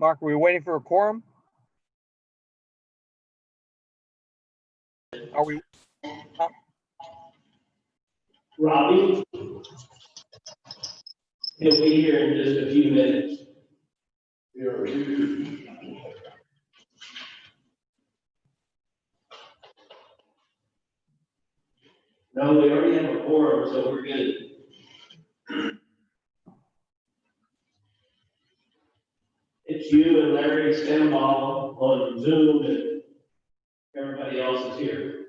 Mark, are we waiting for a quorum? Are we? Robbie? He'll be here in just a few minutes. No, we already have a quorum, so we're good. It's you and Larry Stanball on Zoom, and everybody else is here.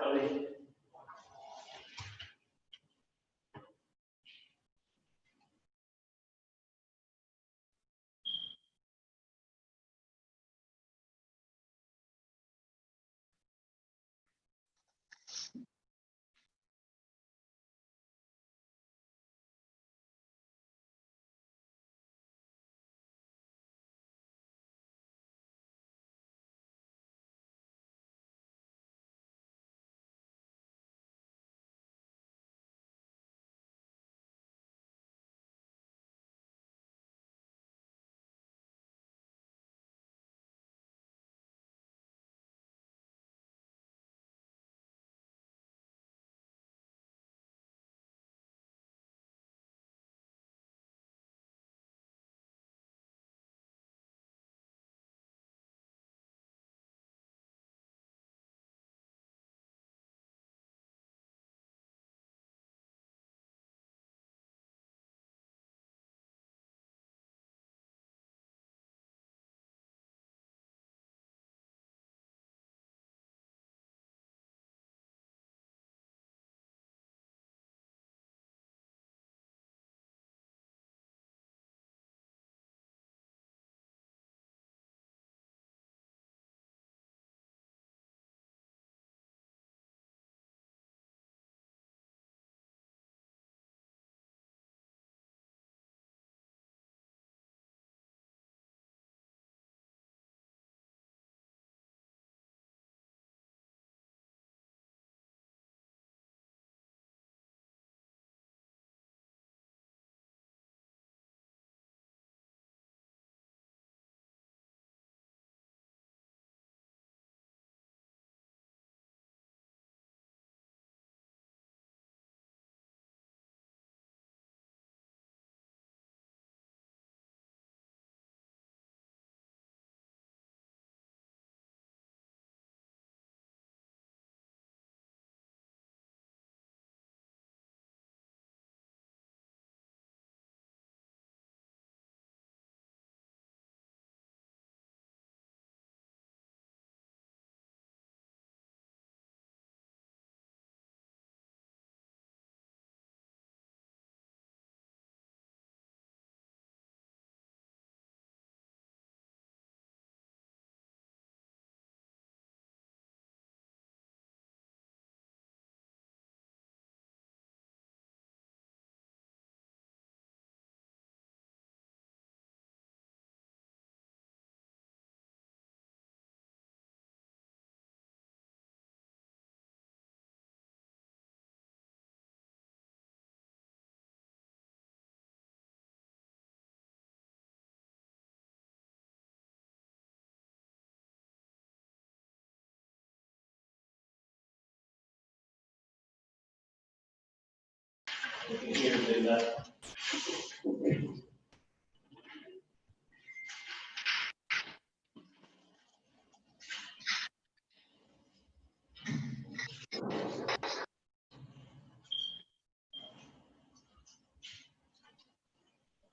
Howdy.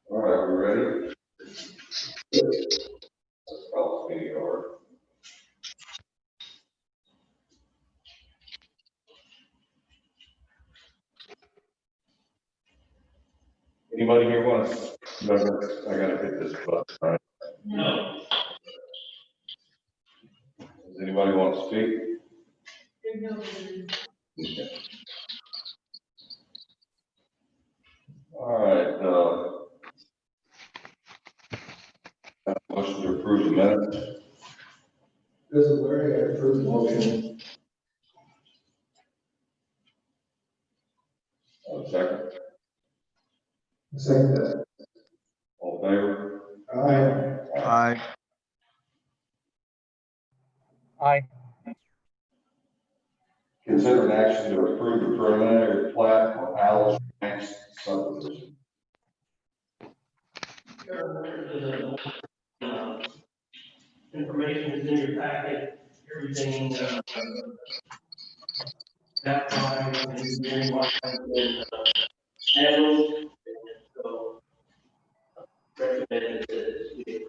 All right, we ready? Let's call this meeting over. Anybody here wants, I gotta hit this button, right? No. Does anybody want to speak? Okay. All right, motion Mrs. Larry, I approve the motion. Second, Second that. all in favor? Aye. Aye. Aye. Consider an action to approve the preliminary plat for Alice Ranch subdivision. Information is in your packet, everything, that line and engineering line has been handled, and so recommended that this be.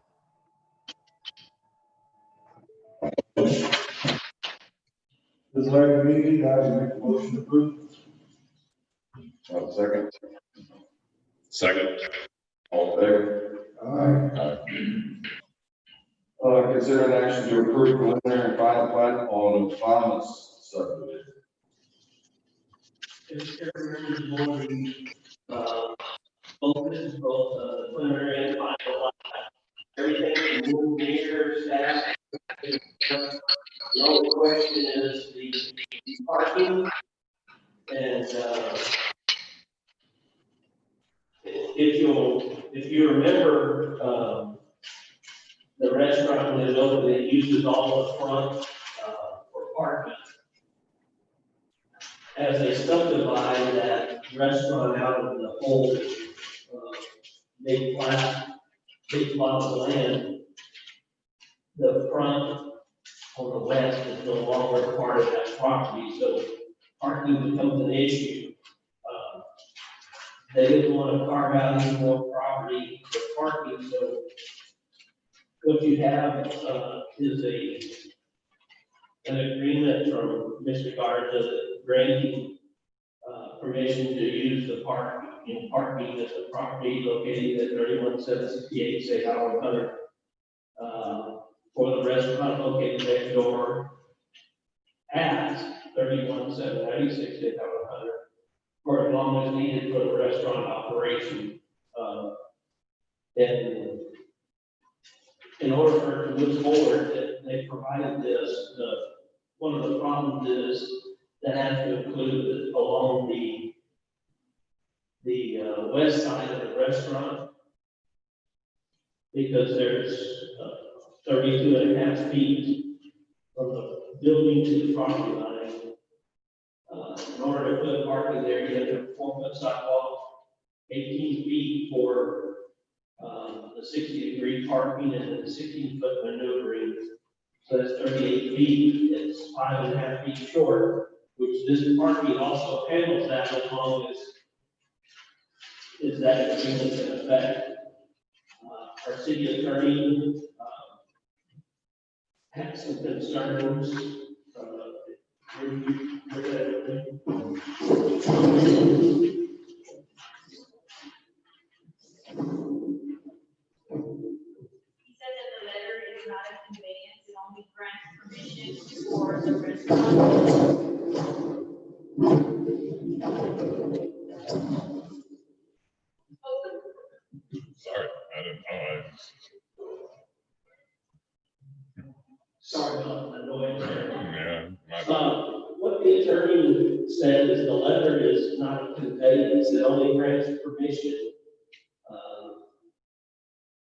Mrs. Larry, meeting, I make a motion to approve. Second, Second. all in favor? Aye. Consider an action to approve preliminary and final plat on Thomas subdivision. If you remember, both this is both preliminary and final. Everything from moving here, staff. The only question is the parking. And if you remember, the restaurant when it's open, it uses all the front for parking. As they subdivide that restaurant out of the whole big plot of land, the front on the west is no longer part of that property, so parking becomes an issue. They didn't want to carve out any more property for parking, so what you have is an agreement from Mr. Garza granting permission to use the parking at the property located at 31768 State Highway 100 for the restaurant located next door at 31796 State Highway 100 for as long as needed for the restaurant operation. And in order for it to move forward, they provided this. One of the problems is that has to include along the west side of the restaurant, because there's 32 and a half feet from the building to the property line. In order to put parking there, you have to have a 4-foot sidewalk, 18 feet for the 60-degree parking and the 16-foot maneuvering. So that's 38 feet. It's 5.5 feet short, which this parking also handles that as long as is that agreement in effect. Our city attorney had some concerns. He said that the letter is not a conveyance, it only grants permission for the restaurant. Sorry, I didn't know. Sorry about the noise there. Yeah, my, What the attorney said is the letter is not a conveyance, it only grants permission.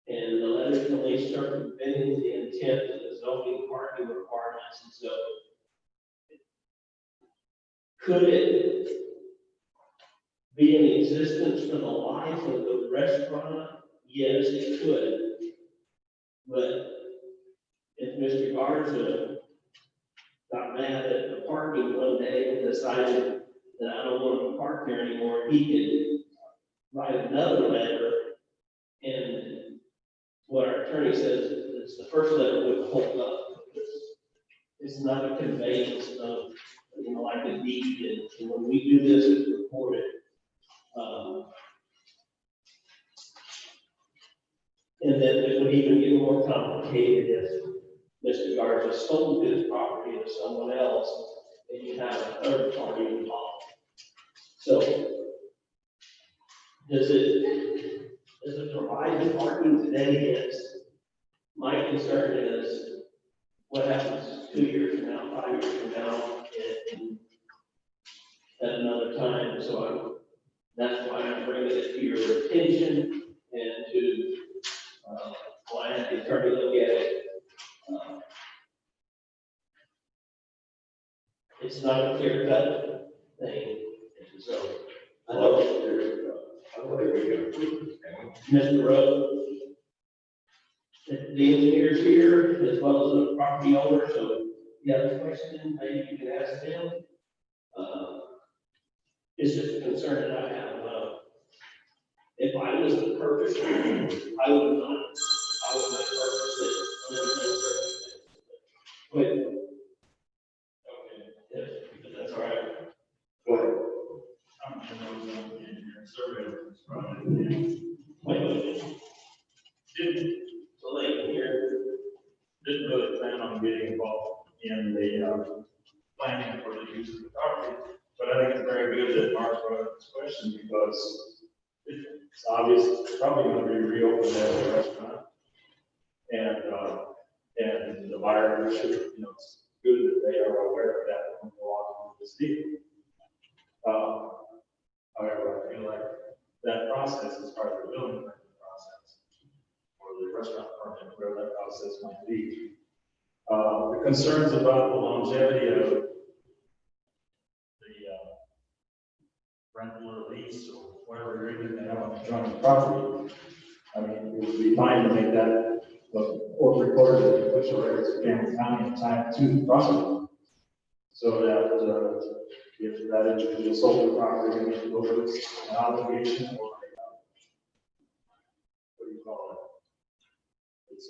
And the letter can only circumventing the intent of the zoning parking requirements, and so could it be in existence for the life of the restaurant? Yes, it could. But if Mr. Garza got mad at the parking one day and decided that I don't want to park there anymore, he could write another letter. And what our attorney says is the first letter would hold up. It's not a conveyance of, like a deed, and when we do this, it's recorded. And then it would even get more complicated if Mr. Garza sold his property to someone else, and you have a third party involved. So, does it provide the parking today? Yes. My concern is what happens 2 years from now, 5 years from now, and at another time, so that's why I'm bringing it to your attention and to, why I had the attorney look at it. It's not a clear cut thing, so. I know Mr. Rose, the engineer's here as well as the property owner, so if you have a question, maybe you can ask them. It's just a concern that I have. If I was the purchaser, I would not purchase it under those circumstances. But, okay, if that's all right. Go ahead. Wait, so like here, Didn't really plan on getting involved in the planning for the use of the property, but I think it's very good that Mark brought up this question because it's obvious it's probably going to be reopened as a restaurant. And the buyer should, it's good that they are aware of that when they walk into this deal. However, I feel like that process is part of the building permit process or the restaurant permit, whatever that process might be. The concerns about the longevity of the rental or lease or whatever agreement they have on the adjoining property. I mean, it would be fine to make that court recorded in the official records of Cameron County and tied to the property. So that if that individual sold the property, it was an obligation or what do you call it? It's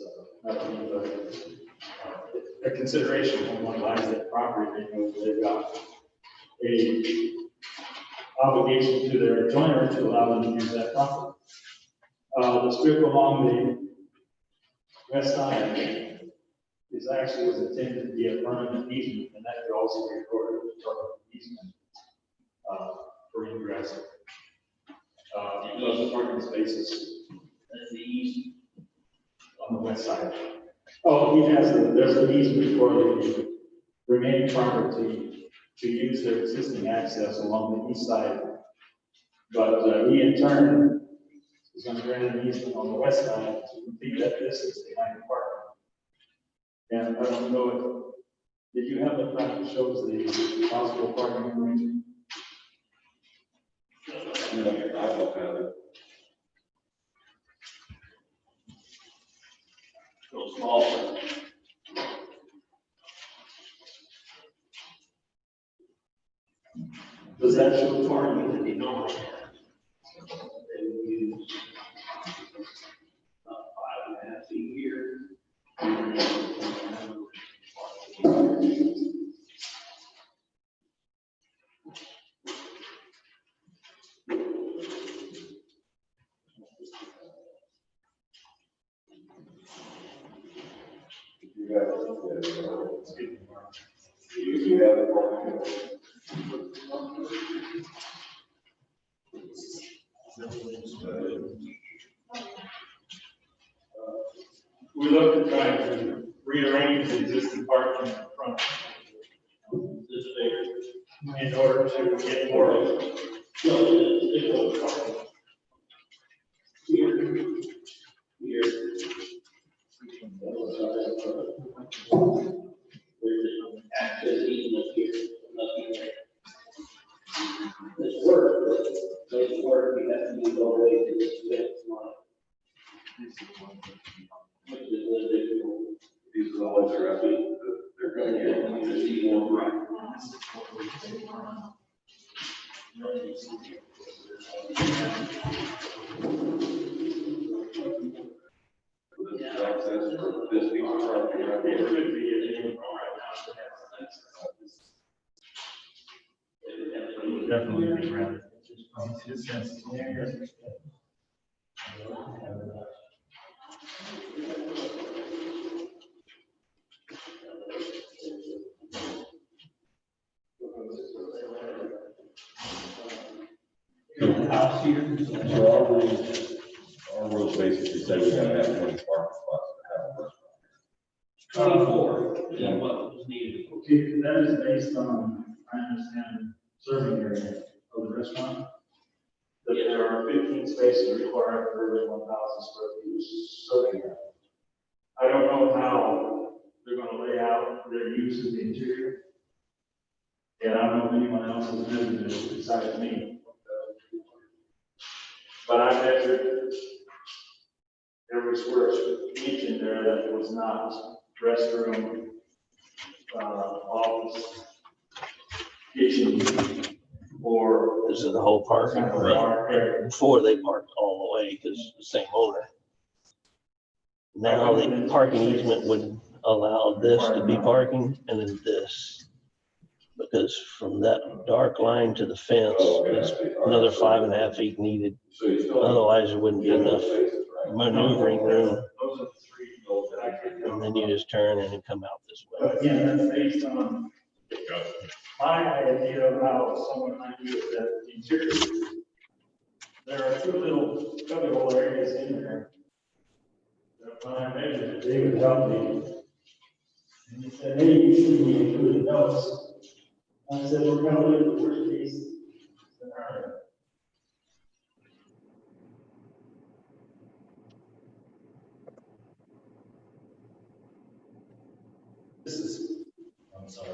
a consideration when one buys that property, they know they've got a obligation to their joiner to allow them to use that property. The strip along the west side is actually was intended to be a permanent easement, and that could also be recorded as part of the easement for ingress. Those parking spaces that's the east. on the west side. Oh, there's an easement for the remaining property to use their existing access along the east side. But he in turn is going to grant an easement on the west side to complete that distance behind the parking. And I don't know did you have the plan that shows the possible parking arrangement? I look at it. So small. Does that show Parking that they normally have. They would use 5.5 feet here. You have it. We looked at trying to rearrange the existing parking in the front in order to get more of it. Access easement here, nothing there. This work, we have to move all the way to this fence line. Which is a little bit. These are the ones that are up, they're going to get. You can see one right. This is access for this piece of property right It here. could be a right now. It would definitely be granted. His sense. House here. So our rules basically say we gotta have 20 parking spots to have a restaurant. 24. Okay, that is based on, I understand, serving area of the restaurant. That there are 15 spaces required for every 1,000 square feet of serving area. I don't know how they're gonna lay out their use of the interior. And I don't know if anyone else has visited it besides me. But I measured every square inch in there that was not restroom, office, kitchen, or. This is the whole parking, bar area. before they parked all the way, because the same owner. Now the parking easement would allow this to be parking and then this. Because from that dark line to the fence is another 5.5 feet needed. So you still. Otherwise, there wouldn't be enough maneuvering room. Those are the three goals that I could. And then you just turn in and come out this way. But again, that's based on Got it. my idea of how someone might use that interior. There are two little cubbyhole areas in there. That when I measured it, David helped me. And he said, hey, you should be including those. I said, we're gonna look at the worst case scenario. This is, I'm sorry.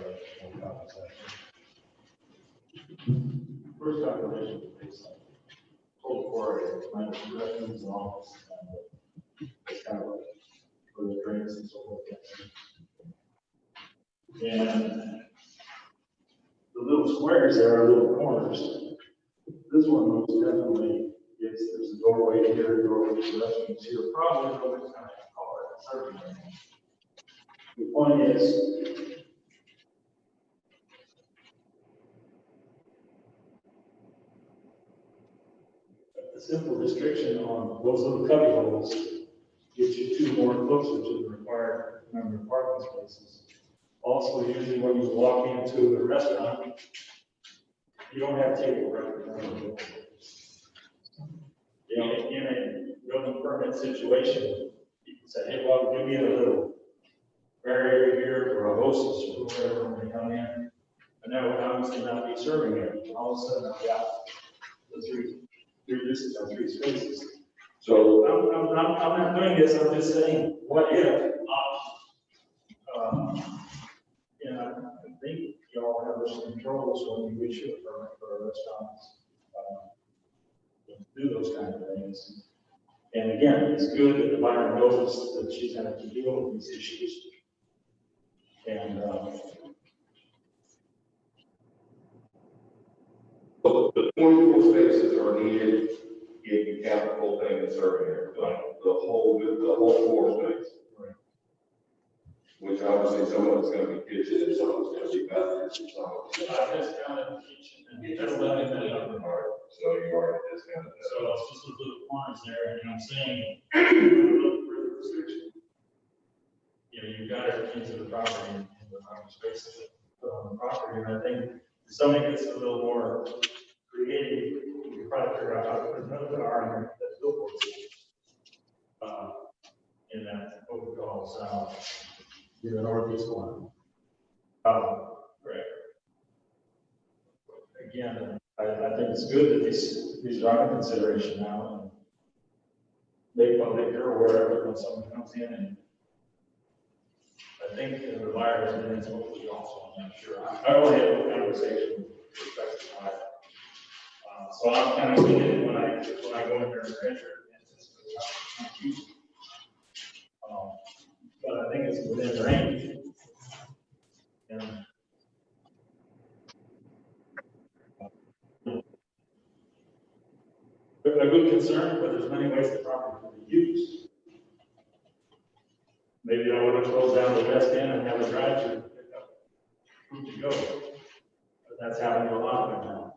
First calculation is based on total floor area, minus the restrooms and office. It's kind of like for the drinks and so forth. And the little squares there are little corners. This one most definitely is, there's a doorway here, a doorway to the restrooms here, probably over kind of call it a serving area. The point is, a simple restriction on those little cubby holes gets you two more closer to the required number of parking spaces. Also, usually when you walk into a restaurant, you don't have table right in front of you. You know, in a building permit situation, you can say, hey, well, give me a little area here for a hostess or whoever when they come in. And that would obviously not be serving it. All of a sudden, I've got the three spaces. So I'm not doing this, I'm just saying, what if? And I think y'all have those controls when you issue a permit for a restaurant. Do those kind of things. And again, it's good that the buyer knows that she's gonna have to deal with these issues. And, The 24 spaces are needed if you count the whole thing in serving area, the whole floor space. Right. Which obviously some of it's gonna be kitchen, and some of it's gonna be bathrooms, and some of it's. I just counted the kitchen and that's left in the other part. So you already discounted that. So it's just a little corners there, and I'm saying, look for the restriction. You know, you've got everything to the property and the amount of space to put on the property, and I think if somebody gets a little more creative, you can probably figure out how to put another argument that's billboard. In that, what we call south, in the northeast corner. Right. Again, I think it's good that these are under consideration now. And they public, you're aware of it when someone comes in, and I think the buyer has been told you also, I'm not sure. I already had a conversation with respect to that. So I'm kind of thinking when I go in there and measure, but I think it's within range. And a good concern, but there's many ways the property can be used. Maybe I want to close down the west end and have a drive-through pick up food to go. But that's happening a lot of it now.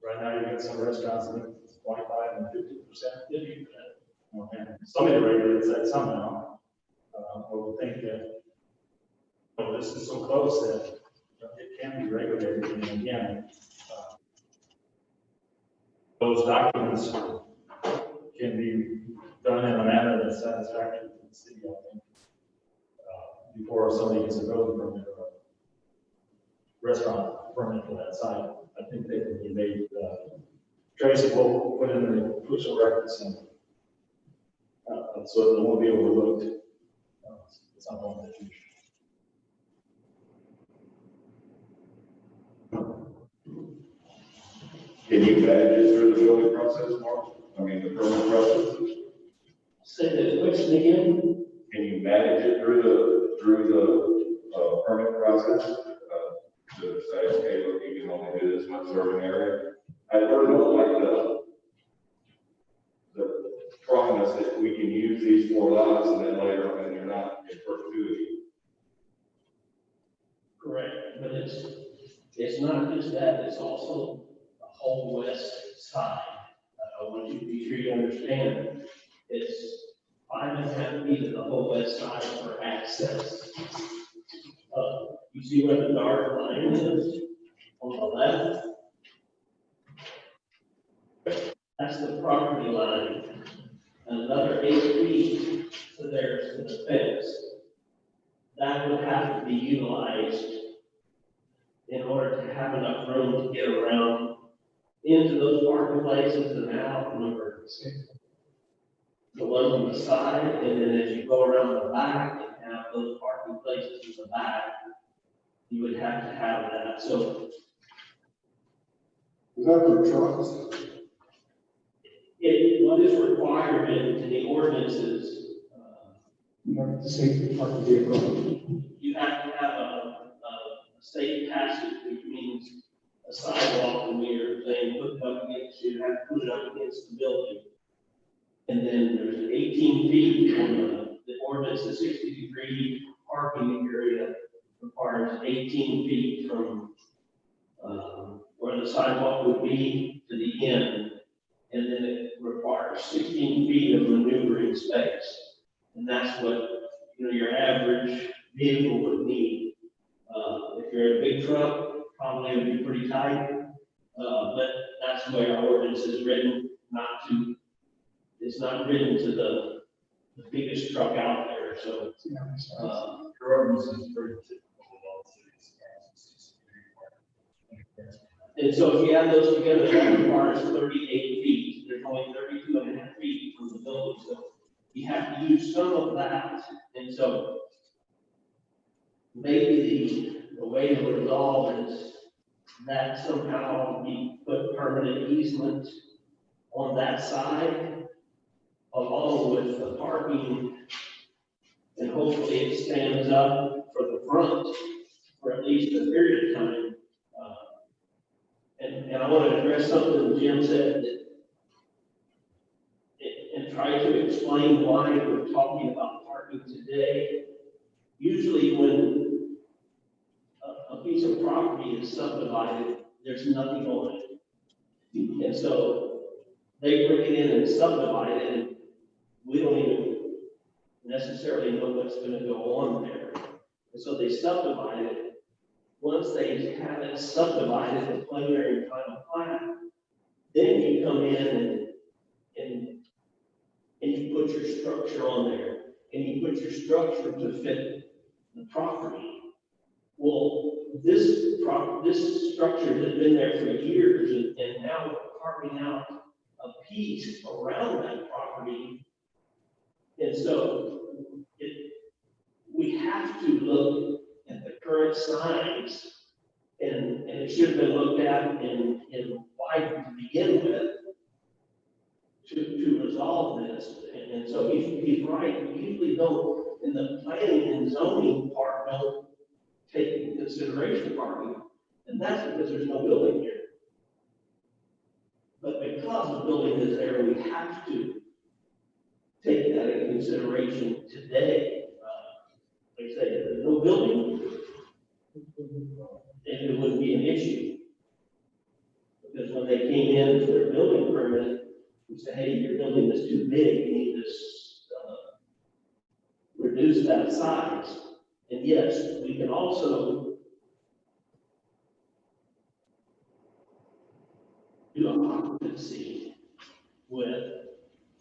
Right now, you got some restaurants that 25 and 50% and somebody regulates that somehow. But we think that, oh, this is so close that it can be regulated. And again, those documents can be done in a manner that's satisfactory to the city, I think. before somebody gets a building permit or a restaurant permit for that site. I think they can be made, traceable, put in the official records and, so it won't be overlooked. It's not one of the future. Can you manage it through the building process, Mark? I mean, the permit process? Say the question again? Can you manage it through the permit process? To say, okay, look, you can only do this much serving area? I learned like the promise that we can use these 4 lots and then later, and they're not in perpetuity. Correct, but it's not just that, it's also the whole west side. I want you to be sure you understand, it's 5.5 feet of the whole west side for access. You see where the dark line is on the left? That's the property line. Another 8 feet to there's the fence. That would have to be utilized in order to have enough room to get around into those parking places and out, number 6. The ones on the side, and then as you go around the back and have those parking places in the back, you would have to have that. So Is that for trucks? what is required in the ordinances, Not safety part of the vehicle. you have to have a safe passage, which means a sidewalk and you're saying put it up against, you have to put it up against the building. And then there's 18 feet on the ordinance, the 60-degree parking area requires 18 feet from where the sidewalk would be to the end. And then it requires 16 feet of maneuvering space. And that's what, your average vehicle would need. If you're in a big truck, probably it would be pretty tight. But that's the way our ordinance is written, it's not written to the biggest truck out there, so. Your ordinance is very typical of all cities. And so if you add those together, that requires 38 feet. There's only 32.5 feet from the building, so you have to use some of that. And so maybe the way to resolve is that somehow we put permanent easement on that side, along with the parking, and hopefully it stands up for the front for at least a period of time. And I want to address something Jim said and try to explain why we're talking about parking today. Usually when a piece of property is subdivided, there's nothing on it. And so they bring it in and subdivide it, and we don't even necessarily know what's going to go on there. And so they subdivide it. Once they have it subdivided, the preliminary and final plat, then you come in and you put your structure on there, and you put your structure to fit the property. Well, this structure has been there for years, and now we're carving out a piece around that property. And so we have to look at the current signs, and it should have been looked at in wide to begin with to resolve this. And so he's right. We usually don't, in the planning and zoning part, don't take into consideration parking. And that's because there's no building here. But because the building is there, we have to take that into consideration today. Like I say, if there's no building, it wouldn't be an issue. Because when they came in for their building permit, we said, hey, your building is too big, you need to reduce that size. And yes, we can also do an occupancy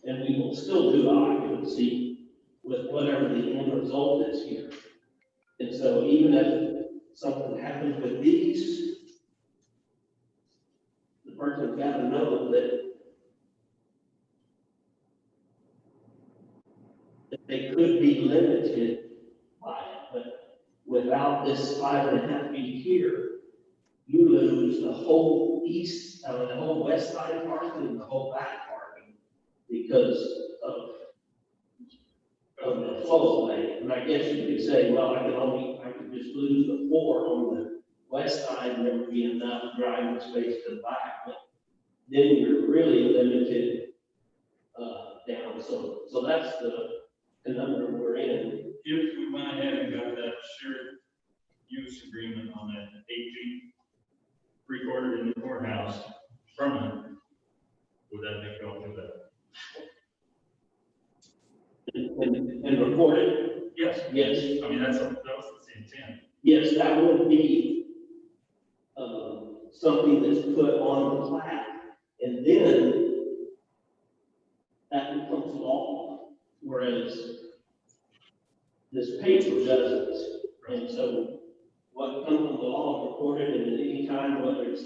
and we will still do occupancy with whatever the end result is here. And so even if something happens with these, the person's got to know that they could be limited by it, but without this 5.5 feet here, you lose the whole the whole west side parking and the whole back parking because of the flow lane. And I guess you could say, well, I could just lose the 4 on the west side and there would be enough driving space to the back, but then you're really limited down. So that's the conundrum we're in. If we went ahead and got that shared use agreement on that 8 feet recorded in the courthouse permanent, would that make you all do that? And record it. Yes. Yes. I mean, that was the intent. Yes, that would be something that's put on the plat, and then that becomes law, whereas this paper doesn't. And so what comes from the law recorded, and at any time, whether it's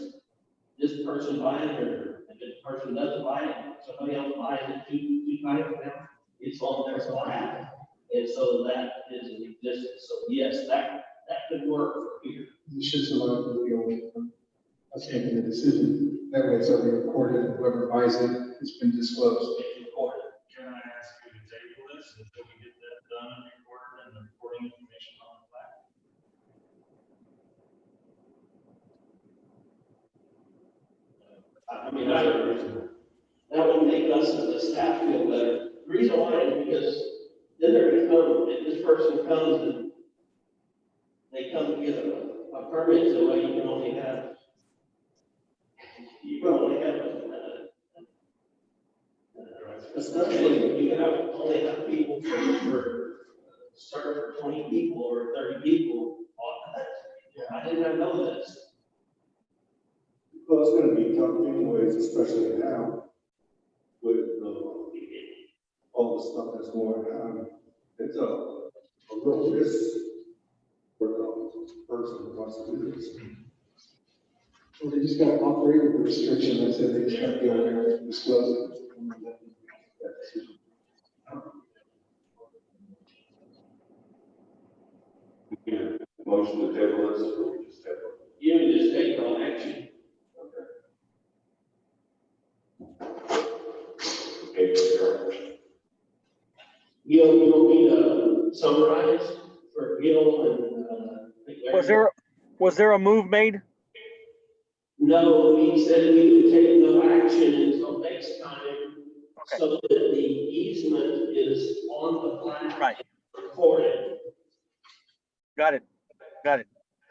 this person buying it or if this person doesn't buy it, somebody else buys it two times now, it's on their plat. And so that is in existence. So yes, that could work for here. You should allow the deal from us making the decision. That way it's already recorded, whoever buys it, it's been disclosed. It's recorded. Can I ask you to table this until we get that done and recorded and the recording information on the plat? I mean, that would make us as a staff feel better. The reason why is because then they're gonna come, if this person comes and they come to get a permit, so you can only have essentially, you can only have people for serve for 20 people or 30 people on that. I did not know this. Well, it's gonna be tough anyways, especially now with all the stuff that's going on. It's a real risk for the person who wants to do this. Well, they just gotta operate with the restriction that said they can't be on there and disclose it. Motion to table this, or we just table it? You can just take no action. Okay, sure. You don't need to summarize for Gil and, Was there a move made? No, he said we would take no action until next time. Okay. So that the easement is on the plan. Right. Recorded. Got it.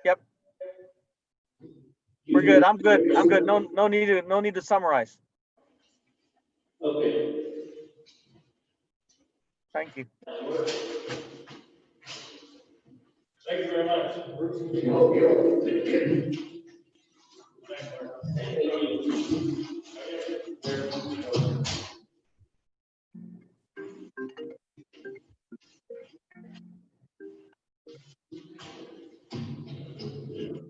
Yep. We're good. I'm good. No need to summarize. Okay. Thank you. Thank you very much.